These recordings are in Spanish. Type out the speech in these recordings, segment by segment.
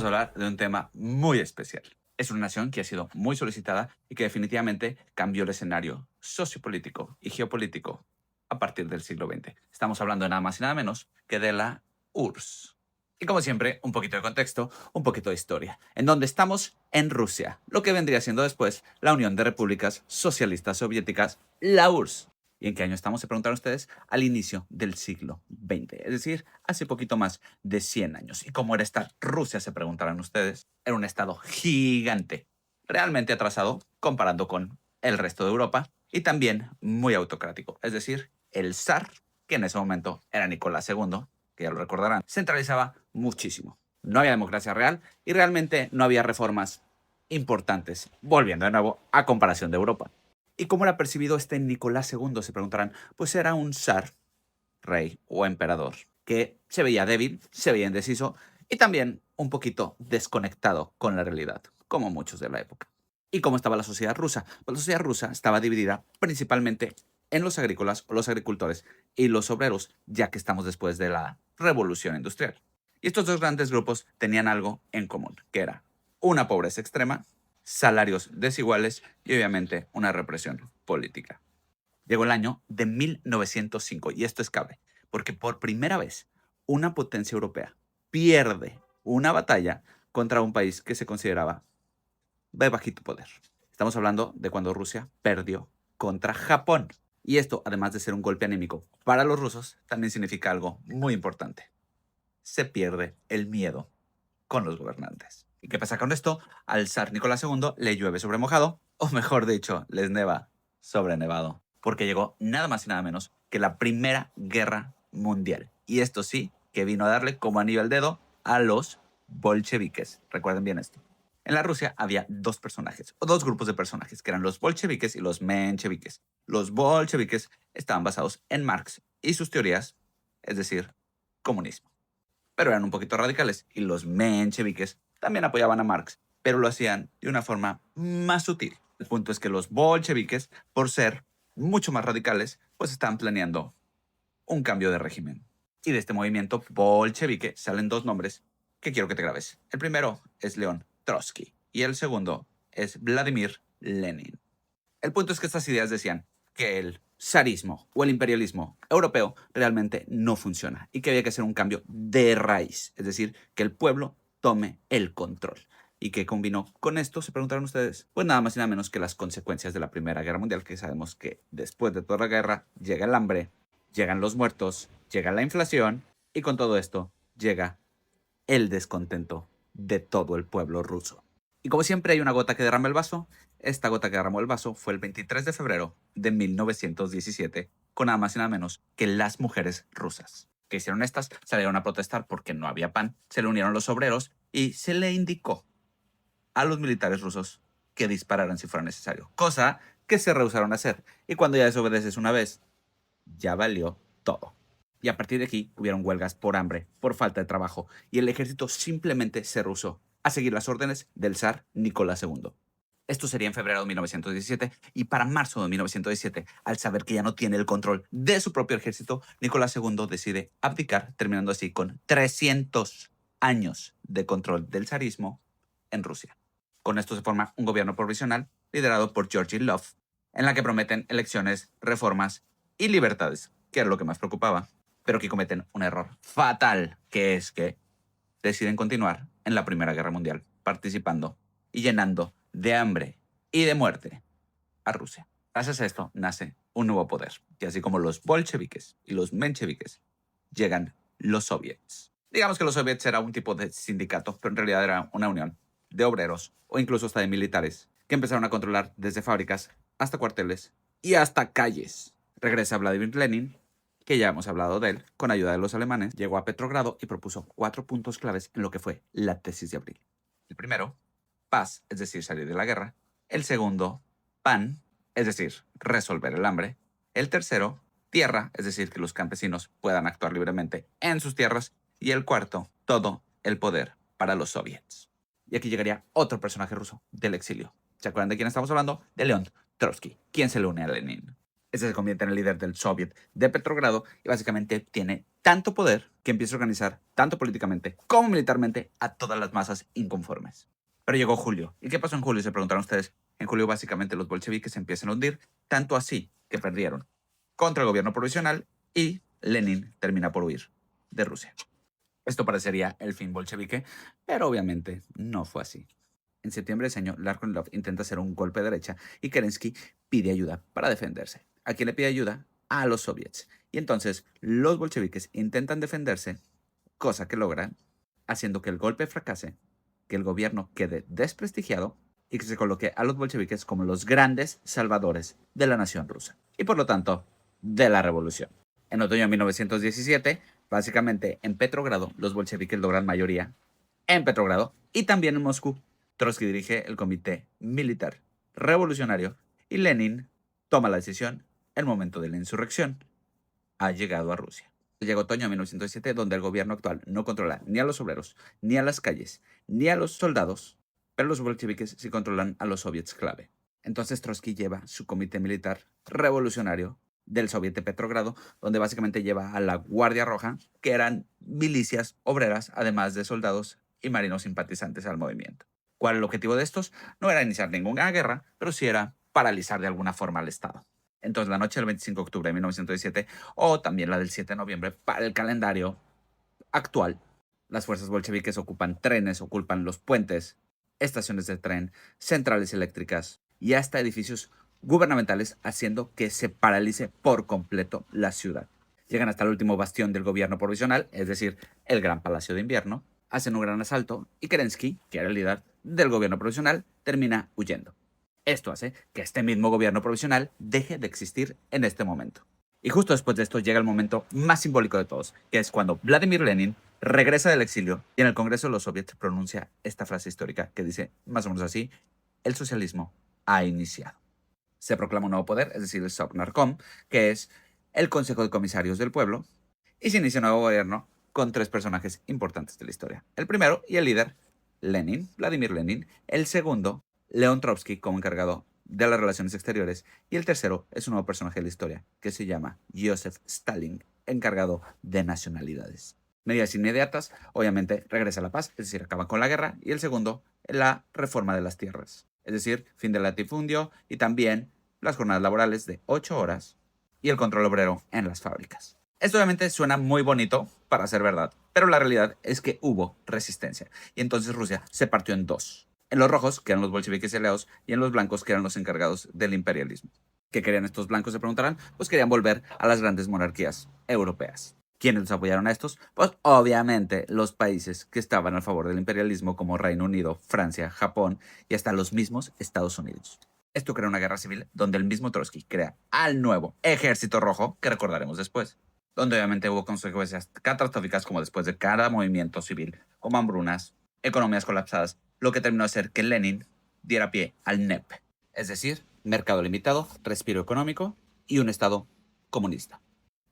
a hablar de un tema muy especial. Es una nación que ha sido muy solicitada y que definitivamente cambió el escenario sociopolítico y geopolítico a partir del siglo XX. Estamos hablando de nada más y nada menos que de la URSS. Y como siempre, un poquito de contexto, un poquito de historia. En donde estamos en Rusia, lo que vendría siendo después la Unión de Repúblicas Socialistas Soviéticas, la URSS. ¿Y en qué año estamos? Se preguntaron ustedes. Al inicio del siglo XX, es decir, hace poquito más de 100 años. ¿Y cómo era esta Rusia? Se preguntarán ustedes. Era un estado gigante, realmente atrasado comparando con el resto de Europa y también muy autocrático. Es decir, el zar, que en ese momento era Nicolás II, que ya lo recordarán, centralizaba muchísimo. No había democracia real y realmente no había reformas importantes, volviendo de nuevo a comparación de Europa. ¿Y cómo era percibido este Nicolás II? Se preguntarán. Pues era un zar, rey o emperador, que se veía débil, se veía indeciso y también un poquito desconectado con la realidad, como muchos de la época. ¿Y cómo estaba la sociedad rusa? Pues la sociedad rusa estaba dividida principalmente en los agrícolas o los agricultores y los obreros, ya que estamos después de la revolución industrial. Y estos dos grandes grupos tenían algo en común, que era una pobreza extrema, salarios desiguales y obviamente una represión política. Llegó el año de 1905 y esto es clave, porque por primera vez una potencia europea pierde una batalla contra un país que se consideraba de bajito poder. Estamos hablando de cuando Rusia perdió contra Japón. Y esto, además de ser un golpe anímico para los rusos, también significa algo muy importante. Se pierde el miedo con los gobernantes. ¿Y qué pasa con esto? Al zar Nicolás II le llueve sobre mojado, o mejor dicho, les neva sobre nevado, porque llegó nada más y nada menos que la Primera Guerra Mundial. Y esto sí, que vino a darle como anillo al dedo a los bolcheviques. Recuerden bien esto. En la Rusia había dos personajes, o dos grupos de personajes, que eran los bolcheviques y los mencheviques. Los bolcheviques estaban basados en Marx y sus teorías, es decir, comunismo, pero eran un poquito radicales. Y los mencheviques también apoyaban a Marx, pero lo hacían de una forma más sutil. El punto es que los bolcheviques, por ser mucho más radicales, pues estaban planeando un cambio de régimen. Y de este movimiento bolchevique salen dos nombres que quiero que te grabes. El primero es León Trotsky y el segundo es Vladimir Lenin. El punto es que estas ideas decían que el zarismo o el imperialismo europeo realmente no funciona y que había que hacer un cambio de raíz, es decir, que el pueblo tome el control. ¿Y qué combinó con esto? Se preguntaron ustedes. Pues nada más y nada menos que las consecuencias de la Primera Guerra Mundial, que sabemos que después de toda la guerra llega el hambre, llegan los muertos, llega la inflación y con todo esto llega el descontento de todo el pueblo ruso. Y como siempre hay una gota que derrama el vaso. Esta gota que derramó el vaso fue el 23 de febrero de 1917, con nada más y nada menos que las mujeres rusas. ¿Qué hicieron estas? Salieron a protestar porque no había pan, se le unieron los obreros y se le indicó a los militares rusos que dispararan si fuera necesario, cosa que se rehusaron a hacer. Y cuando ya desobedeces una vez, ya valió todo. Y a partir de aquí hubieron huelgas por hambre, por falta de trabajo, y el ejército simplemente se rehusó a seguir las órdenes del zar Nicolás II. Esto sería en febrero de 1917, y para marzo de 1917, al saber que ya no tiene el control de su propio ejército, Nicolás II decide abdicar, terminando así con 300 años de control del zarismo en Rusia. Con esto se forma un gobierno provisional liderado por Georgy Love, en la que prometen elecciones, reformas y libertades, que era lo que más preocupaba, pero que cometen un error fatal, que es que deciden continuar en la Primera Guerra Mundial, participando y llenando de hambre y de muerte a Rusia. Gracias a esto nace un nuevo poder, y así como los bolcheviques y los mencheviques, llegan los soviets. Digamos que los soviets era un tipo de sindicato, pero en realidad era una unión de obreros o incluso hasta de militares que empezaron a controlar desde fábricas hasta cuarteles y hasta calles. Regresa Vladimir Lenin, que ya hemos hablado de él, con ayuda de los alemanes, llegó a Petrogrado y propuso 4 puntos claves en lo que fue la tesis de abril. El primero, paz, es decir, salir de la guerra. El segundo, pan, es decir, resolver el hambre. El tercero, tierra, es decir, que los campesinos puedan actuar libremente en sus tierras. Y el cuarto, todo el poder para los soviets. Y aquí llegaría otro personaje ruso del exilio. ¿Se acuerdan de quién estamos hablando? De León Trotsky, quien se le une a Lenin. Este se convierte en el líder del Soviet de Petrogrado y básicamente tiene tanto poder que empieza a organizar, tanto políticamente como militarmente, a todas las masas inconformes. Pero llegó julio. ¿Y qué pasó en julio? Se preguntaron ustedes. En julio básicamente los bolcheviques se empiezan a hundir, tanto así que perdieron contra el gobierno provisional y Lenin termina por huir de Rusia. Esto parecería el fin bolchevique, pero obviamente no fue así. En septiembre de ese año, Larkhinov intenta hacer un golpe de derecha y Kerensky pide ayuda para defenderse. ¿A quién le pide ayuda? A los soviets. Y entonces los bolcheviques intentan defenderse, cosa que logran, haciendo que el golpe fracase, que el gobierno quede desprestigiado y que se coloque a los bolcheviques como los grandes salvadores de la nación rusa y por lo tanto de la revolución. En otoño de 1917, básicamente en Petrogrado, los bolcheviques logran mayoría en Petrogrado y también en Moscú. Trotsky dirige el comité militar revolucionario y Lenin toma la decisión en el momento de la insurrección. Ha llegado a Rusia. Llega otoño de 1907, donde el gobierno actual no controla ni a los obreros, ni a las calles, ni a los soldados, pero los bolcheviques sí controlan a los soviets clave. Entonces Trotsky lleva su comité militar revolucionario del Soviet de Petrogrado, donde básicamente lleva a la Guardia Roja, que eran milicias obreras, además de soldados y marinos simpatizantes al movimiento. ¿Cuál el objetivo de estos? No era iniciar ninguna guerra, pero sí era paralizar de alguna forma al Estado. Entonces, la noche del 25 de octubre de 1917, o también la del 7 de noviembre, para el calendario actual, las fuerzas bolcheviques ocupan trenes, ocupan los puentes, estaciones de tren, centrales eléctricas y hasta edificios gubernamentales, haciendo que se paralice por completo la ciudad. Llegan hasta el último bastión del gobierno provisional, es decir, el Gran Palacio de Invierno, hacen un gran asalto y Kerensky, que era el líder del gobierno provisional, termina huyendo. Esto hace que este mismo gobierno provisional deje de existir en este momento. Y justo después de esto llega el momento más simbólico de todos, que es cuando Vladimir Lenin regresa del exilio y en el Congreso de los Soviets pronuncia esta frase histórica que dice más o menos así: el socialismo ha iniciado. Se proclama un nuevo poder, es decir, el Sovnarkom, que es el Consejo de Comisarios del Pueblo, y se inicia un nuevo gobierno con tres personajes importantes de la historia. El primero y el líder, Lenin, Vladimir Lenin. El segundo, León Trotsky, como encargado de las relaciones exteriores. Y el tercero es un nuevo personaje de la historia, que se llama Joseph Stalin, encargado de nacionalidades. Medidas inmediatas, obviamente, regresa la paz, es decir, acaba con la guerra. Y el segundo, la reforma de las tierras, es decir, fin del latifundio y también las jornadas laborales de 8 horas y el control obrero en las fábricas. Esto obviamente suena muy bonito para ser verdad, pero la realidad es que hubo resistencia y entonces Rusia se partió en dos. En los rojos, que eran los bolcheviques aliados, y en los blancos, que eran los encargados del imperialismo. ¿Qué querían estos blancos? Se preguntarán. Pues querían volver a las grandes monarquías europeas. ¿Quiénes los apoyaron a estos? Pues obviamente los países que estaban a favor del imperialismo, como Reino Unido, Francia, Japón y hasta los mismos Estados Unidos. Esto crea una guerra civil donde el mismo Trotsky crea al nuevo Ejército Rojo, que recordaremos después, donde obviamente hubo consecuencias catastróficas como después de cada movimiento civil, como hambrunas, economías colapsadas, lo que terminó de hacer que Lenin diera pie al NEP, es decir, mercado limitado, respiro económico y un Estado comunista.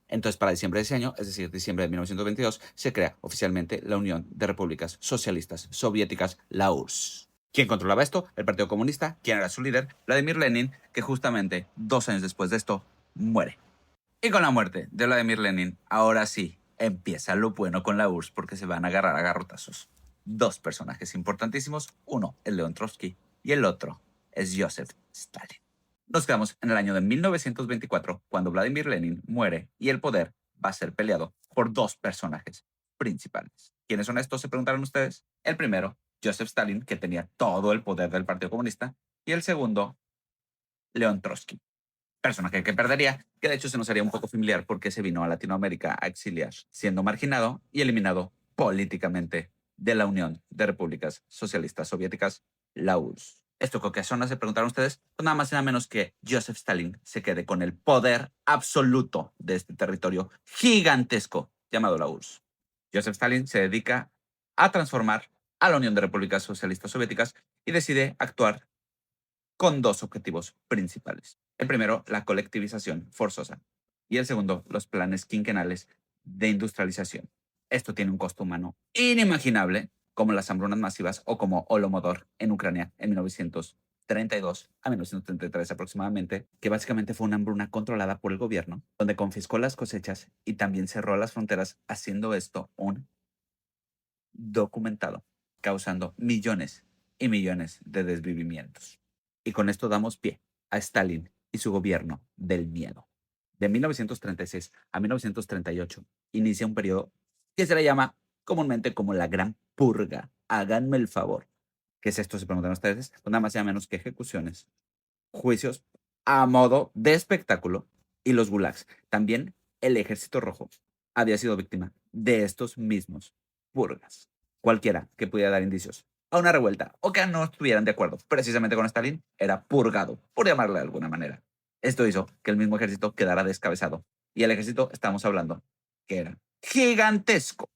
Entonces, para diciembre de ese año, es decir, diciembre de 1922, se crea oficialmente la Unión de Repúblicas Socialistas Soviéticas, la URSS. ¿Quién controlaba esto? El Partido Comunista. ¿Quién era su líder? Vladimir Lenin, que justamente 2 años después de esto, muere. Y con la muerte de Vladimir Lenin, ahora sí, empieza lo bueno con la URSS porque se van a agarrar a garrotazos. Dos personajes importantísimos, uno es León Trotsky y el otro es Joseph Stalin. Nos quedamos en el año de 1924, cuando Vladimir Lenin muere y el poder va a ser peleado por dos personajes principales. ¿Quiénes son estos? Se preguntaron ustedes. El primero, Joseph Stalin, que tenía todo el poder del Partido Comunista, y el segundo, León Trotsky, personaje que perdería, que de hecho se nos haría un poco familiar porque se vino a Latinoamérica a exiliar, siendo marginado y eliminado políticamente de la Unión de Repúblicas Socialistas Soviéticas, la URSS. ¿Esto con qué zona? Se preguntaron ustedes. Pues nada más y nada menos que Joseph Stalin se quede con el poder absoluto de este territorio gigantesco llamado la URSS. Joseph Stalin se dedica a transformar a la Unión de Repúblicas Socialistas Soviéticas y decide actuar con dos objetivos principales. El primero, la colectivización forzosa. Y el segundo, los planes quinquenales de industrialización. Esto tiene un costo humano inimaginable, como las hambrunas masivas o como Holodomor en Ucrania en 1918. 1932 a 1933 aproximadamente, que básicamente fue una hambruna controlada por el gobierno, donde confiscó las cosechas y también cerró las fronteras, haciendo esto un documentado, causando millones y millones de desvivimientos. Y con esto damos pie a Stalin y su gobierno del miedo. De 1936 a 1938 inicia un periodo que se le llama comúnmente como la Gran Purga. Háganme el favor. ¿Qué es esto? Se preguntan ustedes. Pues nada más y nada menos que ejecuciones, juicios a modo de espectáculo y los gulags. También el Ejército Rojo había sido víctima de estos mismos purgas. Cualquiera que pudiera dar indicios a una revuelta o que no estuvieran de acuerdo precisamente con Stalin era purgado, por llamarle de alguna manera. Esto hizo que el mismo ejército quedara descabezado. Y el ejército, estamos hablando, que era gigantesco.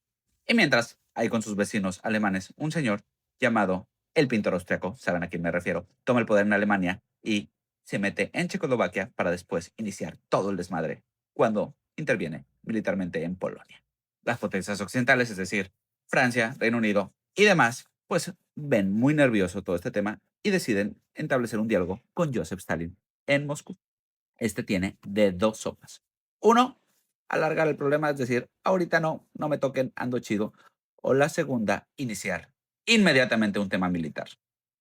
Y mientras, ahí con sus vecinos alemanes, un señor llamado el pintor austriaco, saben a quién me refiero, toma el poder en Alemania y se mete en Checoslovaquia para después iniciar todo el desmadre cuando interviene militarmente en Polonia. Las potencias occidentales, es decir, Francia, Reino Unido y demás, pues ven muy nervioso todo este tema y deciden establecer un diálogo con Joseph Stalin en Moscú. Este tiene de dos sopas. Uno, alargar el problema, es decir, ahorita no me toquen, ando chido. O la segunda, iniciar inmediatamente un tema militar.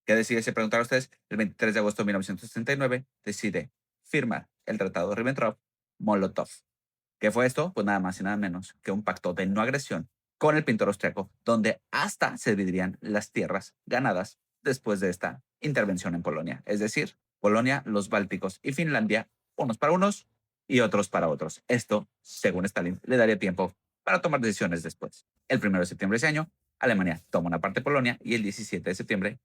¿Qué decide? Se preguntaron ustedes. El 23 de agosto de 1969 decide firmar el Tratado de Ribbentrop-Molotov. ¿Qué fue esto? Pues nada más y nada menos que un pacto de no agresión con el pintor austriaco, donde hasta se dividirían las tierras ganadas después de esta intervención en Polonia. Es decir, Polonia, los Bálticos y Finlandia, unos para unos y otros para otros. Esto, según Stalin, le daría tiempo para tomar decisiones después. El 1 de septiembre de ese año, Alemania toma una parte de Polonia y el 17 de septiembre,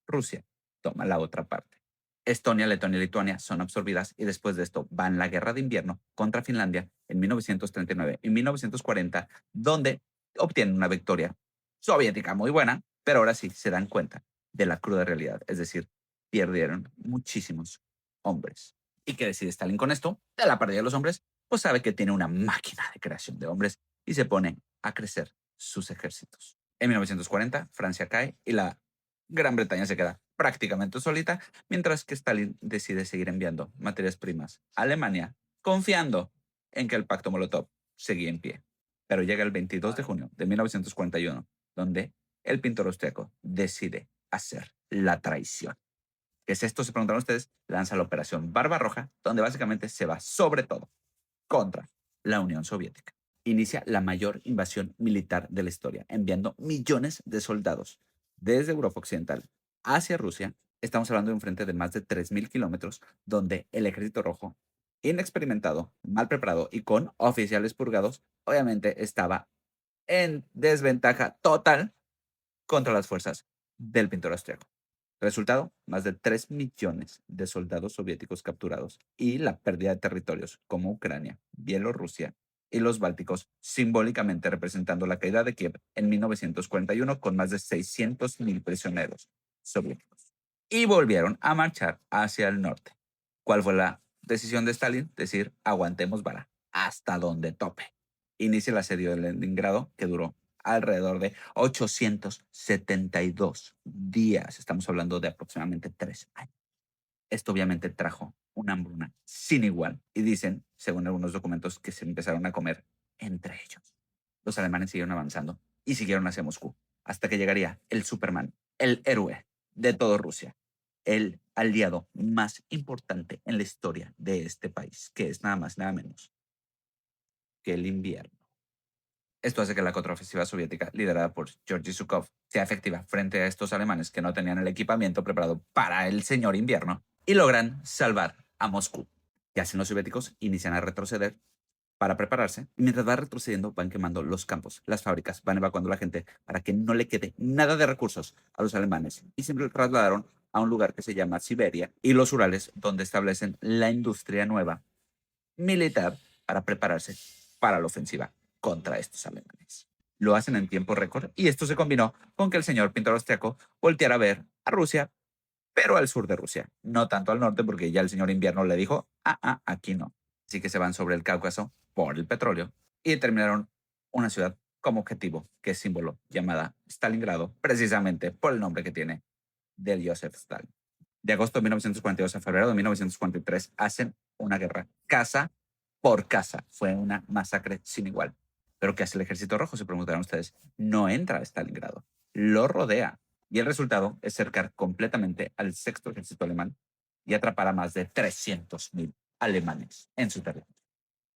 Rusia toma la otra parte. Estonia, Letonia y Lituania son absorbidas y después de esto van la guerra de invierno contra Finlandia en 1939 y 1940, donde obtienen una victoria soviética muy buena, pero ahora sí se dan cuenta de la cruda realidad, es decir, perdieron muchísimos hombres. ¿Y qué decide Stalin con esto? De la pérdida de los hombres, pues sabe que tiene una máquina de creación de hombres y se pone a crecer sus ejércitos. En 1940, Francia cae y la Gran Bretaña se queda prácticamente solita, mientras que Stalin decide seguir enviando materias primas a Alemania, confiando en que el pacto Molotov seguía en pie. Pero llega el 22 de junio de 1941, donde el pintor austriaco decide hacer la traición. ¿Qué es esto? Se preguntaron ustedes. Lanza la operación Barbarroja, donde básicamente se va sobre todo contra la Unión Soviética. Inicia la mayor invasión militar de la historia, enviando millones de soldados desde Europa Occidental hacia Rusia. Estamos hablando de un frente de más de 3.000 kilómetros, donde el Ejército Rojo, inexperimentado, mal preparado y con oficiales purgados, obviamente estaba en desventaja total contra las fuerzas del pintor austriaco. Resultado, más de 3 millones de soldados soviéticos capturados y la pérdida de territorios como Ucrania, Bielorrusia y los Bálticos, simbólicamente representando la caída de Kiev en 1941 con más de 600.000 prisioneros soviéticos. Y volvieron a marchar hacia el norte. ¿Cuál fue la decisión de Stalin? Decir, aguantemos vara, hasta donde tope. Inicia el asedio de Leningrado, que duró alrededor de 872 días. Estamos hablando de aproximadamente 3 años. Esto obviamente trajo una hambruna sin igual y dicen, según algunos documentos, que se empezaron a comer entre ellos. Los alemanes siguieron avanzando y siguieron hacia Moscú hasta que llegaría el Superman, el héroe de toda Rusia, el aliado más importante en la historia de este país, que es nada más, nada menos que el invierno. Esto hace que la contraofensiva soviética, liderada por Georgy Zhukov, sea efectiva frente a estos alemanes que no tenían el equipamiento preparado para el señor invierno y logran salvar a Moscú. ¿Qué hacen los soviéticos? Inician a retroceder para prepararse y mientras va retrocediendo van quemando los campos, las fábricas, van evacuando a la gente para que no le quede nada de recursos a los alemanes y siempre lo trasladaron a un lugar que se llama Siberia y los Urales, donde establecen la industria nueva militar para prepararse para la ofensiva contra estos alemanes. Lo hacen en tiempo récord y esto se combinó con que el señor pintor austriaco volteara a ver a Rusia, pero al sur de Rusia, no tanto al norte porque ya el señor invierno le dijo, aquí no. Así que se van sobre el Cáucaso por el petróleo y determinaron una ciudad como objetivo, que es símbolo, llamada Stalingrado, precisamente por el nombre que tiene del Joseph Stalin. De agosto de 1942 a febrero de 1943 hacen una guerra casa por casa. Fue una masacre sin igual. ¿Pero qué hace el Ejército Rojo? Se preguntarán ustedes. No entra a Stalingrado, lo rodea. Y el resultado es cercar completamente al sexto ejército alemán y atrapar a más de 300.000 alemanes en su territorio.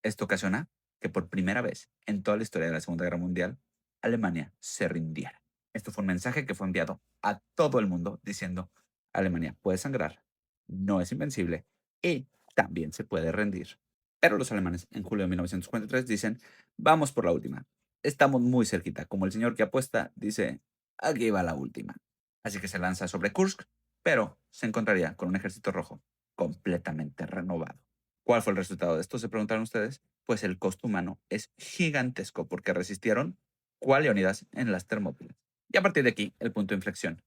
Esto ocasiona que por primera vez en toda la historia de la Segunda Guerra Mundial, Alemania se rindiera. Esto fue un mensaje que fue enviado a todo el mundo diciendo: Alemania puede sangrar, no es invencible y también se puede rendir. Pero los alemanes en julio de 1943 dicen: vamos por la última. Estamos muy cerquita. Como el señor que apuesta dice: aquí va la última. Así que se lanza sobre Kursk, pero se encontraría con un ejército rojo completamente renovado. ¿Cuál fue el resultado de esto? Se preguntaron ustedes. Pues el costo humano es gigantesco porque resistieron cual Leónidas en las Termópilas. Y a partir de aquí, el punto de inflexión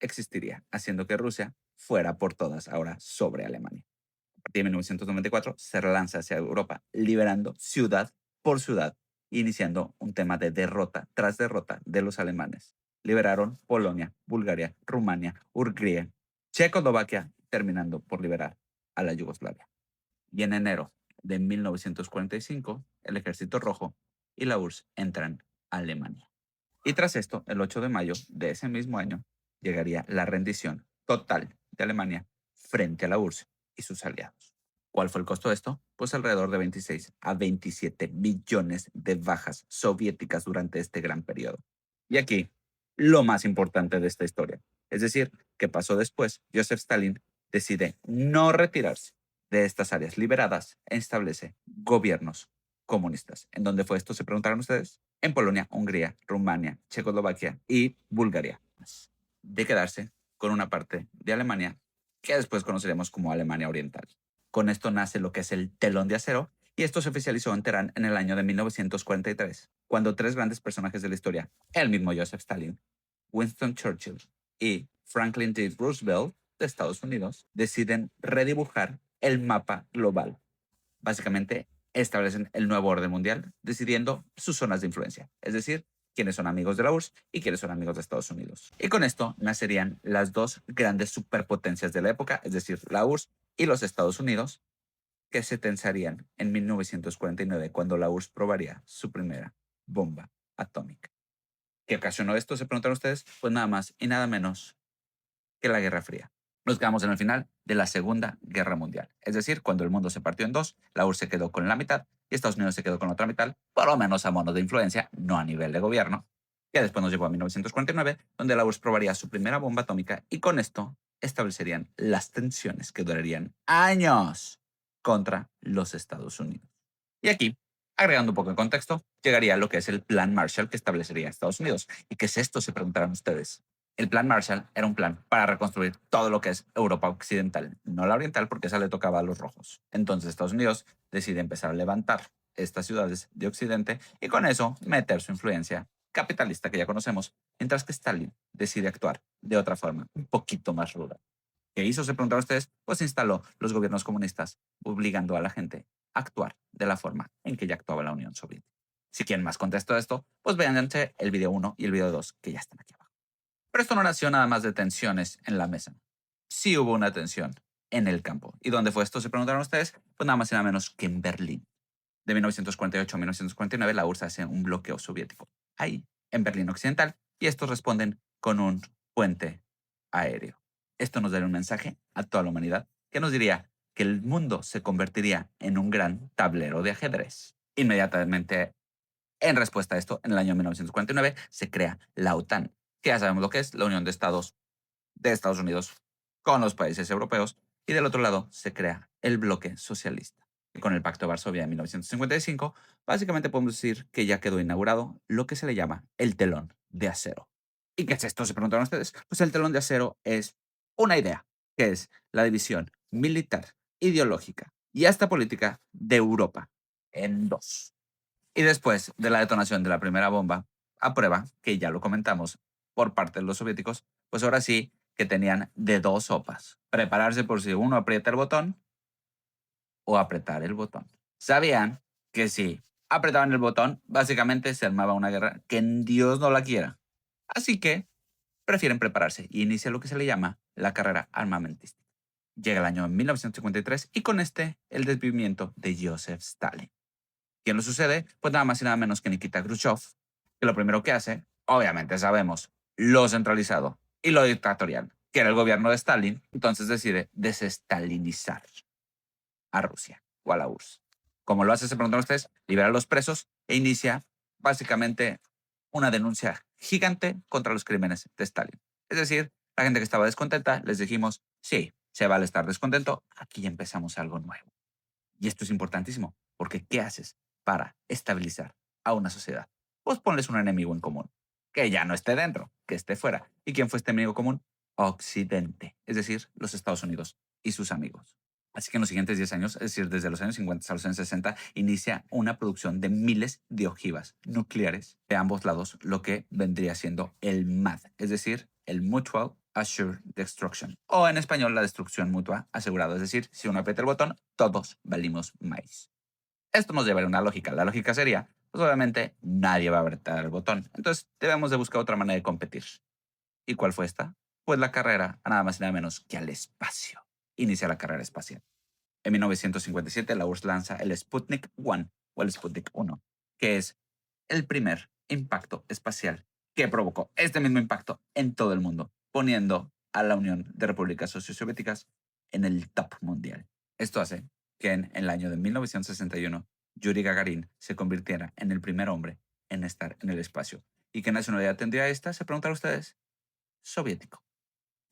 existiría, haciendo que Rusia fuera por todas ahora sobre Alemania. A partir de 1994 se relanza hacia Europa, liberando ciudad por ciudad, iniciando un tema de derrota tras derrota de los alemanes. Liberaron Polonia, Bulgaria, Rumania, Hungría, Checoslovaquia, terminando por liberar a la Yugoslavia. Y en enero de 1945, el Ejército Rojo y la URSS entran a Alemania. Y tras esto, el 8 de mayo de ese mismo año, llegaría la rendición total de Alemania frente a la URSS y sus aliados. ¿Cuál fue el costo de esto? Pues alrededor de 26 a 27 millones de bajas soviéticas durante este gran periodo. Y aquí, lo más importante de esta historia, es decir, ¿qué pasó después? Joseph Stalin decide no retirarse de estas áreas liberadas e establece gobiernos comunistas. ¿En dónde fue esto? Se preguntaron ustedes. En Polonia, Hungría, Rumania, Checoslovaquia y Bulgaria. De quedarse con una parte de Alemania que después conoceremos como Alemania Oriental. Con esto nace lo que es el telón de acero, y esto se oficializó en Teherán en el año de 1943, cuando tres grandes personajes de la historia, el mismo Joseph Stalin, Winston Churchill y Franklin D. Roosevelt de Estados Unidos, deciden redibujar el mapa global. Básicamente, establecen el nuevo orden mundial, decidiendo sus zonas de influencia, es decir, quiénes son amigos de la URSS y quiénes son amigos de Estados Unidos. Y con esto nacerían las dos grandes superpotencias de la época, es decir, la URSS y los Estados Unidos, que se tensarían en 1949 cuando la URSS probaría su primera bomba atómica. ¿Qué ocasionó esto? Se preguntan ustedes. Pues nada más y nada menos que la Guerra Fría. Nos quedamos en el final de la Segunda Guerra Mundial. Es decir, cuando el mundo se partió en dos, la URSS se quedó con la mitad y Estados Unidos se quedó con la otra mitad, por lo menos a modo de influencia, no a nivel de gobierno. Ya después nos llevó a 1949, donde la URSS probaría su primera bomba atómica y con esto establecerían las tensiones que durarían años contra los Estados Unidos. Y aquí, agregando un poco de contexto, llegaría lo que es el Plan Marshall que establecería Estados Unidos. ¿Y qué es esto? Se preguntarán ustedes. El Plan Marshall era un plan para reconstruir todo lo que es Europa Occidental, no la Oriental, porque esa le tocaba a los rojos. Entonces Estados Unidos decide empezar a levantar estas ciudades de Occidente y con eso meter su influencia capitalista que ya conocemos, mientras que Stalin decide actuar de otra forma, un poquito más ruda. ¿Qué hizo? Se preguntaron ustedes. Pues instaló los gobiernos comunistas, obligando a la gente a actuar de la forma en que ya actuaba la Unión Soviética. Si quieren más contexto de esto, pues véanse el video 1 y el video 2 que ya están aquí abajo. Pero esto no nació nada más de tensiones en la mesa. Sí hubo una tensión en el campo. ¿Y dónde fue esto? Se preguntaron ustedes. Pues nada más y nada menos que en Berlín. De 1948 a 1949 la URSS hace un bloqueo soviético. Ahí, en Berlín Occidental. Y estos responden con un puente aéreo. Esto nos daría un mensaje a toda la humanidad que nos diría que el mundo se convertiría en un gran tablero de ajedrez. Inmediatamente, en respuesta a esto, en el año 1949 se crea la OTAN, que ya sabemos lo que es la Unión de Estados Unidos con los países europeos, y del otro lado se crea el bloque socialista. Y con el Pacto de Varsovia de 1955, básicamente podemos decir que ya quedó inaugurado lo que se le llama el telón de acero. ¿Y qué es esto? Se preguntaron ustedes. Pues el telón de acero es una idea, que es la división militar, ideológica y hasta política de Europa en dos. Y después de la detonación de la primera bomba a prueba, que ya lo comentamos por parte de los soviéticos, pues ahora sí que tenían de dos sopas. Prepararse por si uno aprieta el botón o apretar el botón. Sabían que si apretaban el botón, básicamente se armaba una guerra que en Dios no la quiera. Así que prefieren prepararse y inicia lo que se le llama la carrera armamentística. Llega el año 1953 y con este el desvivimiento de Joseph Stalin. ¿Quién lo sucede? Pues nada más y nada menos que Nikita Khrushchev, que lo primero que hace, obviamente sabemos, lo centralizado y lo dictatorial, que era el gobierno de Stalin, entonces decide desestalinizar a Rusia o a la URSS. ¿Cómo lo hace? Se preguntan ustedes, libera a los presos e inicia básicamente una denuncia gigante contra los crímenes de Stalin. Es decir, la gente que estaba descontenta, les dijimos, sí, se vale estar descontento, aquí ya empezamos algo nuevo. Y esto es importantísimo, porque ¿qué haces para estabilizar a una sociedad? Pues ponles un enemigo en común, que ya no esté dentro, que esté fuera. ¿Y quién fue este enemigo común? Occidente, es decir, los Estados Unidos y sus amigos. Así que en los siguientes 10 años, es decir, desde los años 50 a los años 60, inicia una producción de miles de ojivas nucleares de ambos lados, lo que vendría siendo el MAD, es decir, el Mutual Assured Destruction, o en español la destrucción mutua asegurada, es decir, si uno aprieta el botón, todos valimos maíz. Esto nos llevaría a una lógica. La lógica sería, pues obviamente nadie va a apretar el botón, entonces debemos de buscar otra manera de competir. ¿Y cuál fue esta? Pues la carrera a nada más y nada menos que al espacio. Inicia la carrera espacial. En 1957 la URSS lanza el Sputnik 1 o el Sputnik 1, que es el primer impacto espacial que provocó este mismo impacto en todo el mundo, poniendo a la Unión de Repúblicas Sociosoviéticas en el top mundial. Esto hace que en el año de 1961 Yuri Gagarin se convirtiera en el primer hombre en estar en el espacio. ¿Y qué nacionalidad tendría esta? Se preguntan ustedes. Soviético.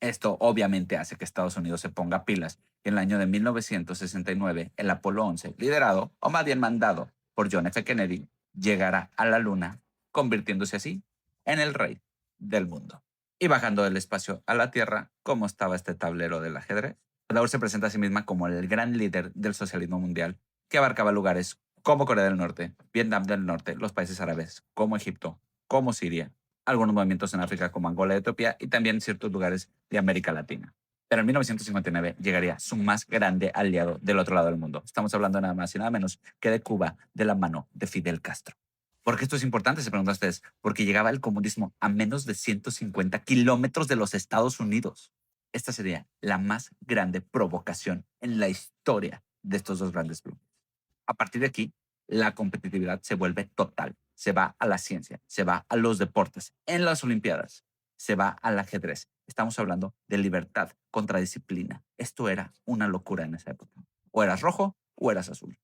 Esto obviamente hace que Estados Unidos se ponga pilas y en el año de 1969 el Apolo 11, liderado o más bien mandado por John F. Kennedy, llegará a la Luna, convirtiéndose así en el rey del mundo. Y bajando del espacio a la Tierra, ¿cómo estaba este tablero del ajedrez? La URSS se presenta a sí misma como el gran líder del socialismo mundial, que abarcaba lugares como Corea del Norte, Vietnam del Norte, los países árabes, como Egipto, como Siria, algunos movimientos en África como Angola y Etiopía y también ciertos lugares de América Latina. Pero en 1959 llegaría su más grande aliado del otro lado del mundo. Estamos hablando nada más y nada menos que de Cuba de la mano de Fidel Castro. ¿Por qué esto es importante? Se preguntan ustedes. Porque llegaba el comunismo a menos de 150 kilómetros de los Estados Unidos. Esta sería la más grande provocación en la historia de estos dos grandes bloques. A partir de aquí, la competitividad se vuelve total. Se va a la ciencia, se va a los deportes, en las Olimpiadas, se va al ajedrez. Estamos hablando de libertad contra disciplina. Esto era una locura en esa época. O eras rojo o eras azul.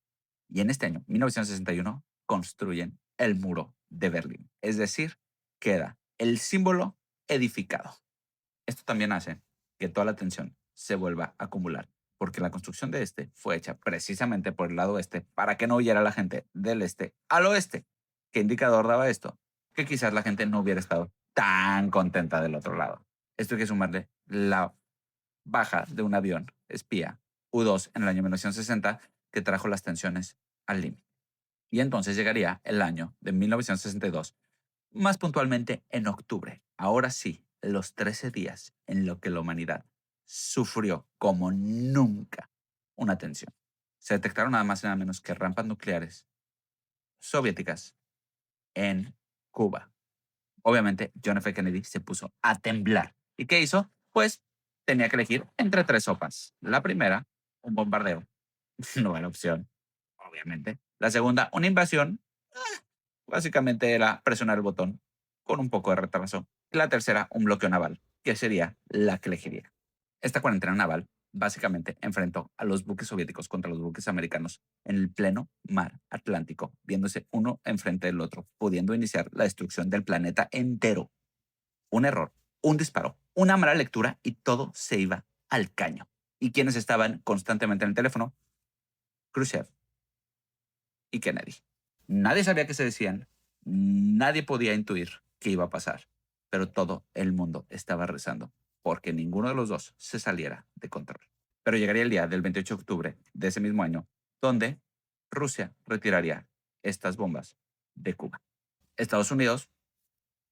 Y en este año, 1961, construyen el muro de Berlín. Es decir, queda el símbolo edificado. Esto también hace que toda la tensión se vuelva a acumular, porque la construcción de este fue hecha precisamente por el lado este para que no huyera la gente del este al oeste. ¿Qué indicador daba esto? Que quizás la gente no hubiera estado tan contenta del otro lado. Esto hay que sumarle la baja de un avión espía U-2 en el año 1960 que trajo las tensiones al límite. Y entonces llegaría el año de 1962, más puntualmente en octubre. Ahora sí, los 13 días en lo que la humanidad sufrió como nunca una tensión. Se detectaron nada más y nada menos que rampas nucleares soviéticas en Cuba. Obviamente, John F. Kennedy se puso a temblar. ¿Y qué hizo? Pues tenía que elegir entre tres sopas. La primera, un bombardeo. No era opción, obviamente. La segunda, una invasión. Básicamente era presionar el botón con un poco de retraso. Y la tercera, un bloqueo naval, que sería la que elegiría. Esta cuarentena naval básicamente enfrentó a los buques soviéticos contra los buques americanos en el pleno mar Atlántico, viéndose uno enfrente del otro, pudiendo iniciar la destrucción del planeta entero. Un error, un disparo, una mala lectura y todo se iba al caño. ¿Y quienes estaban constantemente en el teléfono? Khrushchev y Kennedy. Nadie sabía qué se decían, nadie podía intuir qué iba a pasar, pero todo el mundo estaba rezando porque ninguno de los dos se saliera de control. Pero llegaría el día del 28 de octubre de ese mismo año, donde Rusia retiraría estas bombas de Cuba. Estados Unidos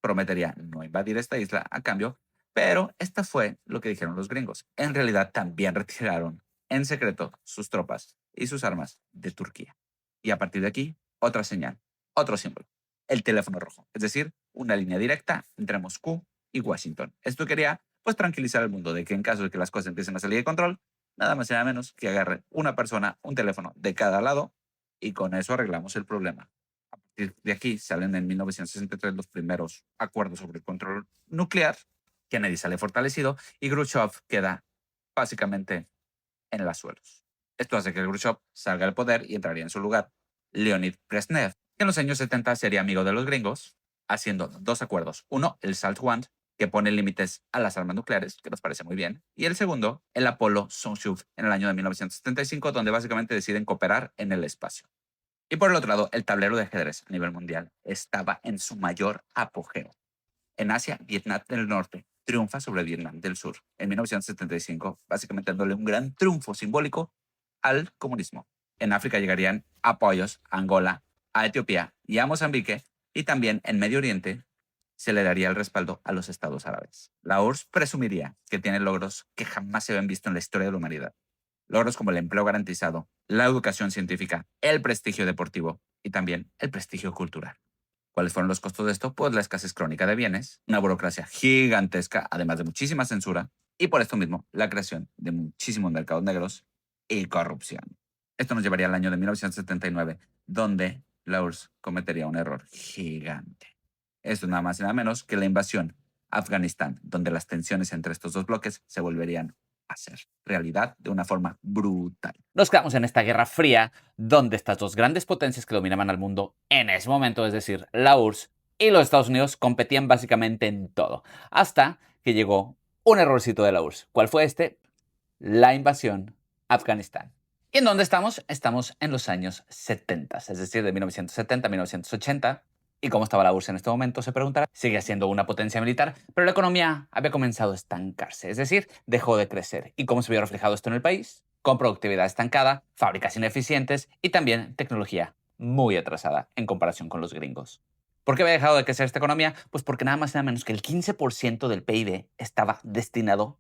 prometería no invadir esta isla a cambio, pero esta fue lo que dijeron los gringos. En realidad también retiraron en secreto sus tropas y sus armas de Turquía. Y a partir de aquí, otra señal, otro símbolo, el teléfono rojo, es decir, una línea directa entre Moscú y Washington. Esto quería pues tranquilizar al mundo de que en caso de que las cosas empiecen a salir de control, nada más y nada menos que agarre una persona, un teléfono de cada lado y con eso arreglamos el problema. A partir de aquí salen en 1963 los primeros acuerdos sobre el control nuclear. Kennedy sale fortalecido y Khrushchev queda básicamente en las suelos. Esto hace que Khrushchev salga del poder y entraría en su lugar Leonid Brezhnev, que en los años 70 sería amigo de los gringos, haciendo dos acuerdos. Uno, el SALT I, que pone límites a las armas nucleares, que nos parece muy bien. Y el segundo, el Apollo-Soyuz, en el año de 1975, donde básicamente deciden cooperar en el espacio. Y por el otro lado, el tablero de ajedrez a nivel mundial estaba en su mayor apogeo. En Asia, Vietnam del Norte triunfa sobre Vietnam del Sur en 1975, básicamente dándole un gran triunfo simbólico al comunismo. En África llegarían apoyos a Angola, a Etiopía y a Mozambique, y también en Medio Oriente se le daría el respaldo a los estados árabes. La URSS presumiría que tiene logros que jamás se habían visto en la historia de la humanidad. Logros como el empleo garantizado, la educación científica, el prestigio deportivo y también el prestigio cultural. ¿Cuáles fueron los costos de esto? Pues la escasez crónica de bienes, una burocracia gigantesca, además de muchísima censura, y por esto mismo la creación de muchísimos mercados negros y corrupción. Esto nos llevaría al año de 1979, donde la URSS cometería un error gigante. Esto es nada más y nada menos que la invasión a Afganistán, donde las tensiones entre estos dos bloques se volverían a hacer realidad de una forma brutal. Nos quedamos en esta guerra fría, donde estas dos grandes potencias que dominaban al mundo en ese momento, es decir, la URSS y los Estados Unidos, competían básicamente en todo, hasta que llegó un errorcito de la URSS. ¿Cuál fue este? La invasión a Afganistán. ¿Y en dónde estamos? Estamos en los años 70, es decir, de 1970 a 1980. ¿Y cómo estaba la URSS en este momento? Se preguntará. Sigue siendo una potencia militar, pero la economía había comenzado a estancarse, es decir, dejó de crecer. ¿Y cómo se vio reflejado esto en el país? Con productividad estancada, fábricas ineficientes y también tecnología muy atrasada en comparación con los gringos. ¿Por qué había dejado de crecer esta economía? Pues porque nada más y nada menos que el 15% del PIB estaba destinado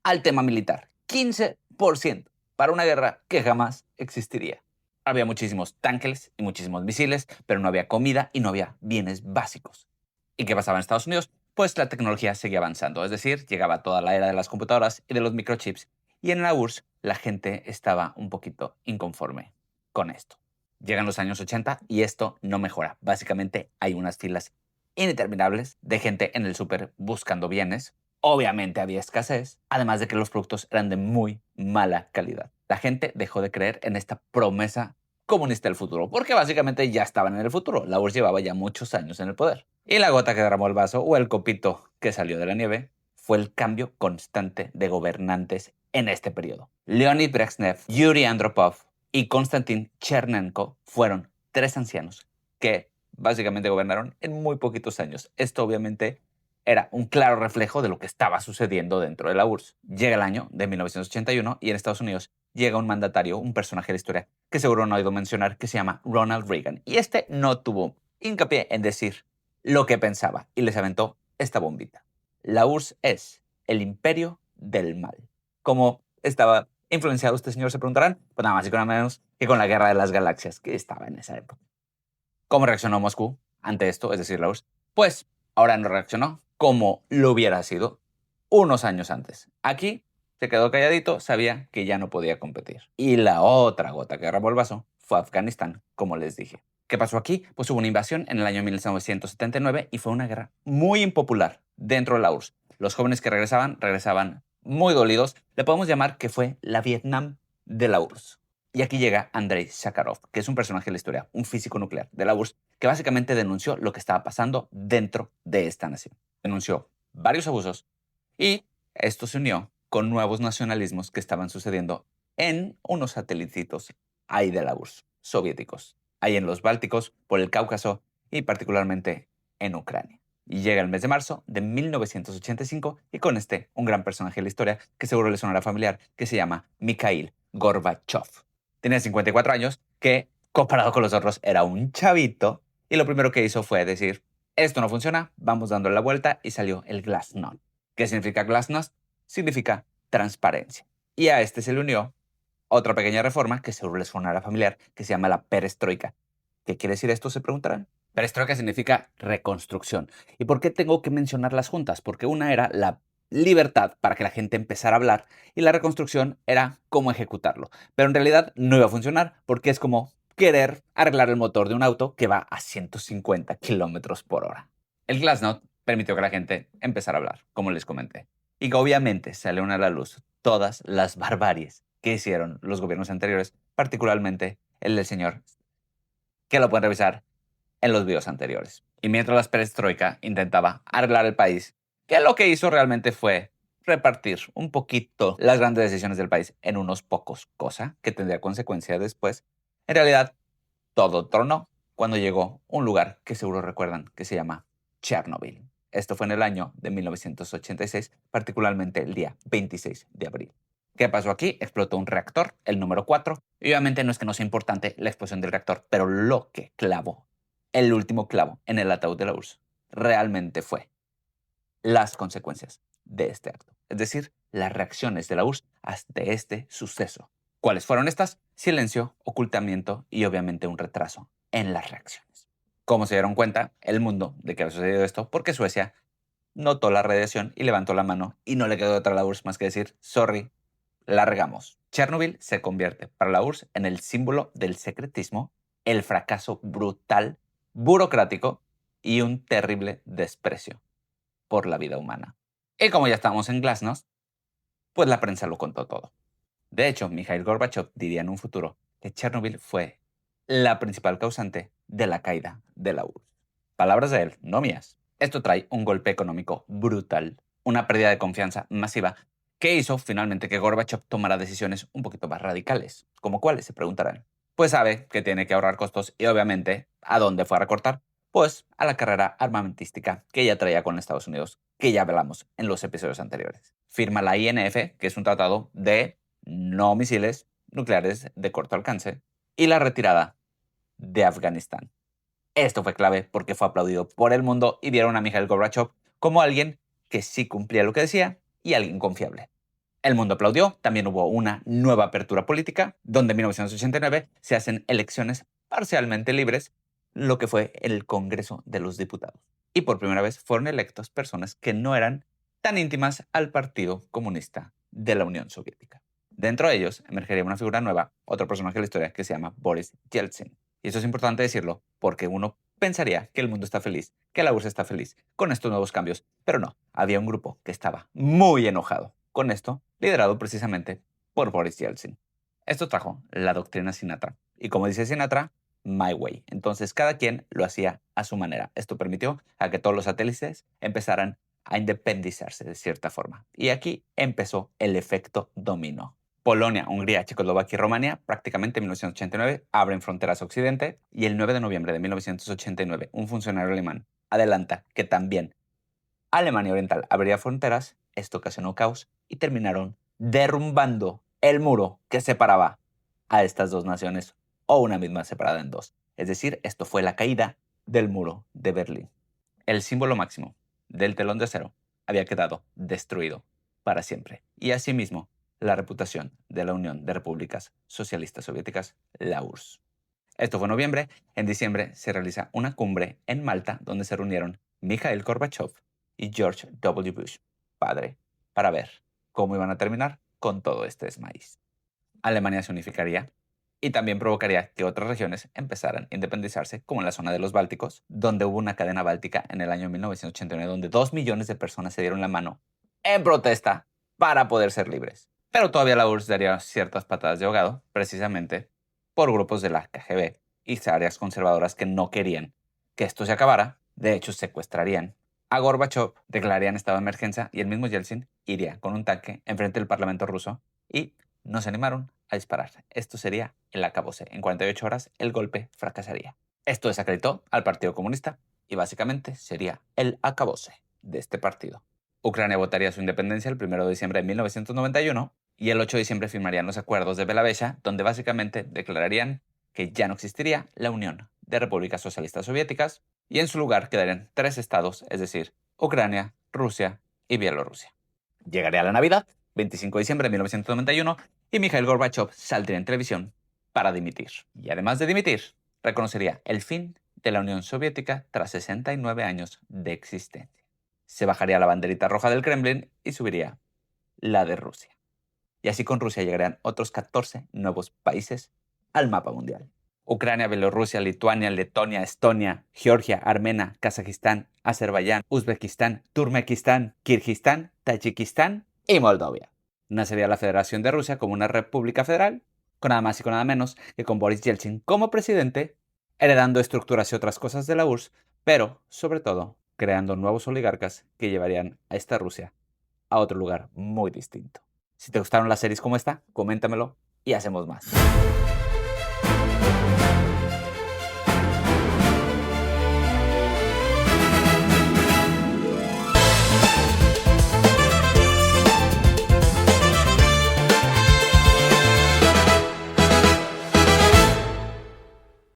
al tema militar. 15% para una guerra que jamás existiría. Había muchísimos tanques y muchísimos misiles, pero no había comida y no había bienes básicos. ¿Y qué pasaba en Estados Unidos? Pues la tecnología seguía avanzando, es decir, llegaba toda la era de las computadoras y de los microchips, y en la URSS la gente estaba un poquito inconforme con esto. Llegan los años 80 y esto no mejora. Básicamente hay unas filas interminables de gente en el súper buscando bienes. Obviamente había escasez, además de que los productos eran de muy mala calidad. La gente dejó de creer en esta promesa comunista del futuro, porque básicamente ya estaban en el futuro. La URSS llevaba ya muchos años en el poder. Y la gota que derramó el vaso, o el copito que salió de la nieve, fue el cambio constante de gobernantes en este periodo. Leonid Brezhnev, Yuri Andropov y Konstantin Chernenko fueron tres ancianos que básicamente gobernaron en muy poquitos años. Esto obviamente era un claro reflejo de lo que estaba sucediendo dentro de la URSS. Llega el año de 1981 y en Estados Unidos llega un mandatario, un personaje de la historia que seguro no he oído mencionar, que se llama Ronald Reagan. Y este no tuvo hincapié en decir lo que pensaba y les aventó esta bombita. La URSS es el imperio del mal. ¿Cómo estaba influenciado este señor? Se preguntarán. Pues nada más y nada menos que con la guerra de las galaxias que estaba en esa época. ¿Cómo reaccionó Moscú ante esto, es decir, la URSS? Pues ahora no reaccionó como lo hubiera sido unos años antes. Aquí se quedó calladito, sabía que ya no podía competir. Y la otra gota que derramó el vaso fue Afganistán, como les dije. ¿Qué pasó aquí? Pues hubo una invasión en el año 1979 y fue una guerra muy impopular dentro de la URSS. Los jóvenes que regresaban muy dolidos. Le podemos llamar que fue la Vietnam de la URSS. Y aquí llega Andrei Sakharov, que es un personaje de la historia, un físico nuclear de la URSS, que básicamente denunció lo que estaba pasando dentro de esta nación. Denunció varios abusos y esto se unió con nuevos nacionalismos que estaban sucediendo en unos satélititos ahí de la URSS, soviéticos, ahí en los Bálticos, por el Cáucaso y particularmente en Ucrania. Y llega el mes de marzo de 1985 y con un gran personaje de la historia que seguro le sonará familiar, que se llama Mikhail Gorbachev. Tenía 54 años, que comparado con los otros era un chavito, y lo primero que hizo fue decir, esto no funciona, vamos dándole la vuelta, y salió el Glasnost. ¿Qué significa Glasnost? Significa transparencia. Y a este se le unió otra pequeña reforma que seguro les sonará familiar, que se llama la perestroika. ¿Qué quiere decir esto? Se preguntarán. Perestroika significa reconstrucción. ¿Y por qué tengo que mencionarlas juntas? Porque una era la libertad para que la gente empezara a hablar y la reconstrucción era cómo ejecutarlo. Pero en realidad no iba a funcionar porque es como querer arreglar el motor de un auto que va a 150 kilómetros por hora. El Glasnost permitió que la gente empezara a hablar, como les comenté, y que obviamente salieron a la luz todas las barbaries que hicieron los gobiernos anteriores, particularmente el del señor, que lo pueden revisar en los videos anteriores. Y mientras la perestroika intentaba arreglar el país, que lo que hizo realmente fue repartir un poquito las grandes decisiones del país en unos pocos, cosa que tendría consecuencias después, en realidad todo tronó cuando llegó un lugar que seguro recuerdan que se llama Chernobyl. Esto fue en el año de 1986, particularmente el día 26 de abril. ¿Qué pasó aquí? Explotó un reactor, el número 4, y obviamente no es que no sea importante la explosión del reactor, pero lo que clavó, el último clavo en el ataúd de la URSS, realmente fue las consecuencias de este acto. Es decir, las reacciones de la URSS ante este suceso. ¿Cuáles fueron estas? Silencio, ocultamiento y obviamente un retraso en las reacciones. ¿Cómo se dieron cuenta el mundo de que había sucedido esto? Porque Suecia notó la radiación y levantó la mano y no le quedó otra a la URSS más que decir, sorry, largamos. Chernobyl se convierte para la URSS en el símbolo del secretismo, el fracaso brutal, burocrático y un terrible desprecio por la vida humana. Y como ya estábamos en Glasnost, pues la prensa lo contó todo. De hecho, Mikhail Gorbachev diría en un futuro que Chernobyl fue la principal causante de la caída de la URSS. Palabras de él, no mías. Esto trae un golpe económico brutal, una pérdida de confianza masiva que hizo finalmente que Gorbachev tomara decisiones un poquito más radicales. ¿Como cuáles? Se preguntarán. Pues sabe que tiene que ahorrar costos y obviamente, ¿a dónde fue a recortar? Pues a la carrera armamentística que ya traía con Estados Unidos, que ya hablamos en los episodios anteriores. Firma la INF, que es un tratado de no misiles nucleares de corto alcance, y la retirada de Afganistán. Esto fue clave porque fue aplaudido por el mundo y vieron a Mikhail Gorbachev como alguien que sí cumplía lo que decía y alguien confiable. El mundo aplaudió, también hubo una nueva apertura política, donde en 1989 se hacen elecciones parcialmente libres, lo que fue el Congreso de los Diputados. Y por primera vez fueron electos personas que no eran tan íntimas al Partido Comunista de la Unión Soviética. Dentro de ellos emergería una figura nueva, otro personaje de la historia que se llama Boris Yeltsin. Y eso es importante decirlo porque uno pensaría que el mundo está feliz, que la URSS está feliz con estos nuevos cambios, pero no, había un grupo que estaba muy enojado con esto, liderado precisamente por Boris Yeltsin. Esto trajo la doctrina Sinatra. Y como dice Sinatra, my way. Entonces cada quien lo hacía a su manera. Esto permitió a que todos los satélites empezaran a independizarse de cierta forma. Y aquí empezó el efecto dominó. Polonia, Hungría, Checoslovaquia y Rumania, prácticamente en 1989, abren fronteras a Occidente y el 9 de noviembre de 1989, un funcionario alemán adelanta que también Alemania Oriental abriría fronteras, esto ocasionó caos y terminaron derrumbando el muro que separaba a estas dos naciones o una misma separada en dos. Es decir, esto fue la caída del muro de Berlín. El símbolo máximo del telón de acero había quedado destruido para siempre. Y asimismo, la reputación de la Unión de Repúblicas Socialistas Soviéticas, la URSS. Esto fue en noviembre. En diciembre se realiza una cumbre en Malta donde se reunieron Mikhail Gorbachev y George W. Bush, padre, para ver cómo iban a terminar con todo este desmaíz. Alemania se unificaría y también provocaría que otras regiones empezaran a independizarse, como en la zona de los Bálticos, donde hubo una cadena báltica en el año 1989, donde 2 millones de personas se dieron la mano en protesta para poder ser libres. Pero todavía la URSS daría ciertas patadas de ahogado, precisamente por grupos de la KGB y áreas conservadoras que no querían que esto se acabara. De hecho, secuestrarían a Gorbachev, declararían estado de emergencia y el mismo Yeltsin iría con un tanque enfrente del Parlamento ruso y no se animaron a disparar. Esto sería el acabose. En 48 horas el golpe fracasaría. Esto desacreditó al Partido Comunista y básicamente sería el acabose de este partido. Ucrania votaría su independencia el 1 de diciembre de 1991 y el 8 de diciembre firmarían los acuerdos de Belavesha, donde básicamente declararían que ya no existiría la Unión de Repúblicas Socialistas Soviéticas y en su lugar quedarían 3 estados, es decir, Ucrania, Rusia y Bielorrusia. Llegaría la Navidad, 25 de diciembre de 1991, y Mikhail Gorbachev saldría en televisión para dimitir. Y además de dimitir, reconocería el fin de la Unión Soviética tras 69 años de existencia. se bajaría la banderita roja del Kremlin y subiría la de Rusia. Y así con Rusia llegarían otros 14 nuevos países al mapa mundial. Ucrania, Bielorrusia, Lituania, Letonia, Estonia, Georgia, Armenia, Kazajistán, Azerbaiyán, Uzbekistán, Turkmenistán, Kirguistán, Tayikistán y Moldavia. Nacería la Federación de Rusia como una república federal, con nada más y con nada menos que con Boris Yeltsin como presidente, heredando estructuras y otras cosas de la URSS, pero, sobre todo, creando nuevos oligarcas que llevarían a esta Rusia a otro lugar muy distinto. Si te gustaron las series como esta, coméntamelo y hacemos más.